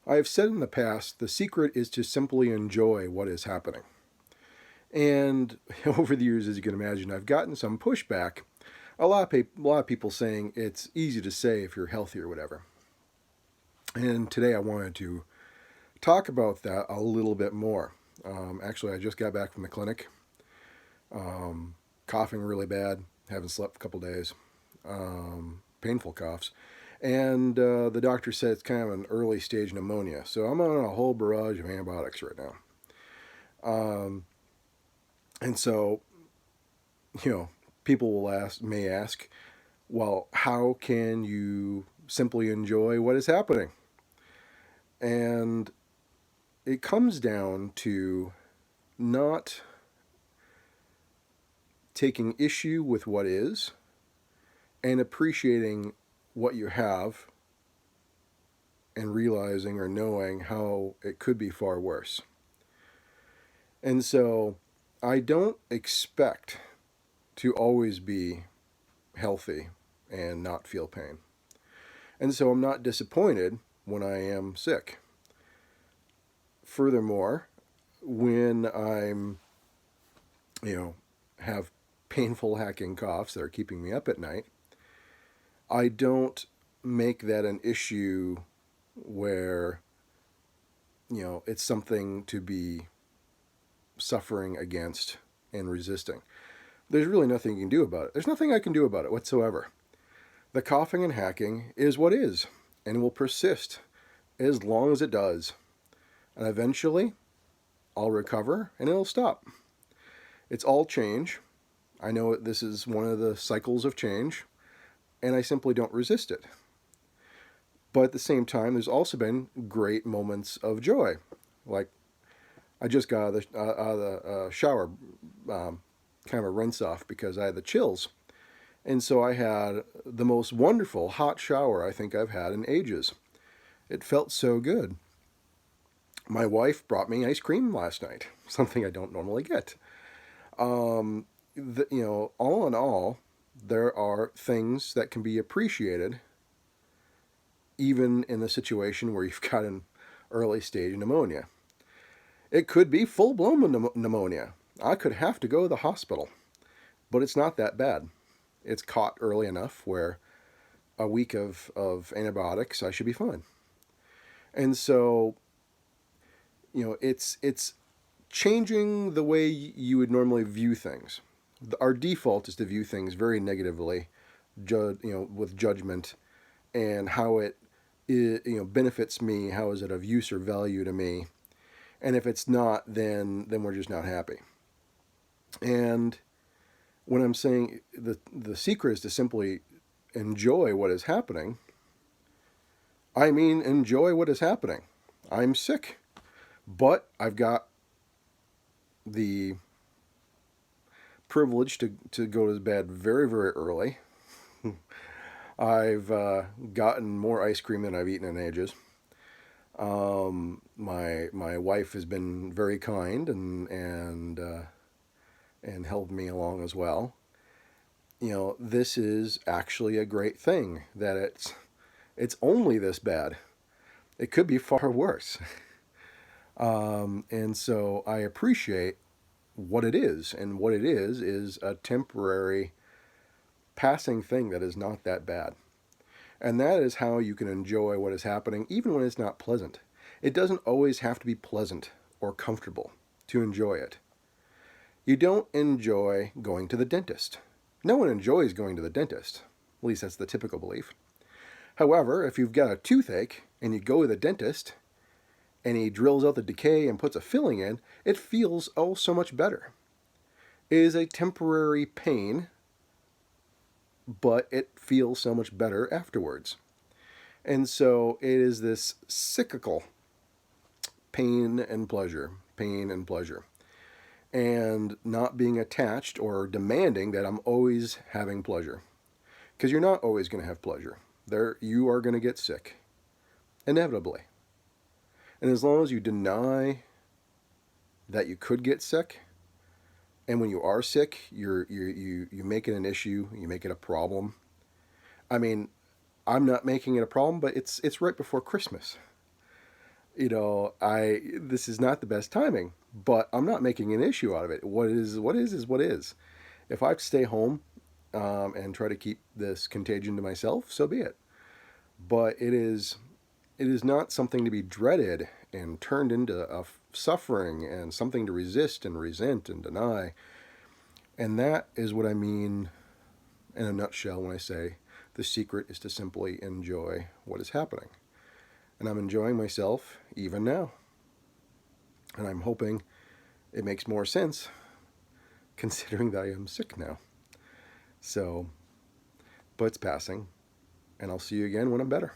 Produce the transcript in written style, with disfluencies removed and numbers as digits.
I have said in the past, the secret is to simply enjoy what is happening. And over the years, as you can imagine, I've gotten some pushback. A lot of people saying it's easy to say if you're healthy or whatever. And today I wanted to talk about that a little bit more. Actually, I just got back from the clinic, coughing really bad, haven't slept for a couple days, painful coughs. And the doctor said it's kind of an early stage pneumonia. So I'm on a whole barrage of antibiotics right now. And so, you know, people may ask, well, how can you simply enjoy what is happening? And it comes down to not taking issue with what is and appreciating what you have and realizing or knowing how it could be far worse. And so I don't expect to always be healthy and not feel pain. And so I'm not disappointed when I am sick. Furthermore, when I'm, have painful hacking coughs that are keeping me up at night, I don't make that an issue where, it's something to be suffering against and resisting. There's really nothing you can do about it. There's nothing I can do about it whatsoever. The coughing and hacking is what is and will persist as long as it does. And eventually, I'll recover and it'll stop. It's all change. I know this is one of the cycles of change, and I simply don't resist it. But at the same time, there's also been great moments of joy. Like, I just got out of the shower, kind of a rinse off because I had the chills. And so I had the most wonderful hot shower I think I've had in ages. It felt so good. My wife brought me ice cream last night, something I don't normally get. All in all, there are things that can be appreciated even in the situation where you've got an early stage pneumonia. It could be full-blown pneumonia. I could have to go to the hospital, but it's not that bad. It's caught early enough where a week of antibiotics, I should be fine. And so, it's changing the way you would normally view things. Our default is to view things very negatively, with judgment, and how it benefits me. How is it of use or value to me? And if it's not, then we're just not happy. And when I'm saying the secret is to simply enjoy what is happening, I mean enjoy what is happening. I'm sick, but I've got the privilege to go to bed very, very early. I've gotten more ice cream than I've eaten in ages. My wife has been very kind and held me along as well. This is actually a great thing that it's only this bad. It could be far worse. And so I appreciate what it is, and what it is a temporary passing thing that is not that bad. And that is how you can enjoy what is happening, even when it's not pleasant. It doesn't always have to be pleasant or comfortable to enjoy it. You don't enjoy going to the dentist. No one enjoys going to the dentist. At least that's the typical belief. However, if you've got a toothache and you go to the dentist and he drills out the decay and puts a filling in, it feels oh so much better. It is a temporary pain, but it feels so much better afterwards. And so it is this cyclical pain and pleasure, and not being attached or demanding that I'm always having pleasure. Because you're not always going to have pleasure. You are going to get sick, inevitably. And as long as you deny that you could get sick, and when you are sick, you make it an issue, you make it a problem. I mean, I'm not making it a problem, but it's right before Christmas. this is not the best timing, but I'm not making an issue out of it. What is what is. If I have to stay home and try to keep this contagion to myself, so be it. But it is not something to be dreaded and turned into a suffering and something to resist and resent and deny. And that is what I mean in a nutshell when I say the secret is to simply enjoy what is happening. And I'm enjoying myself even now. And I'm hoping it makes more sense considering that I am sick now. So, but it's passing. And I'll see you again when I'm better.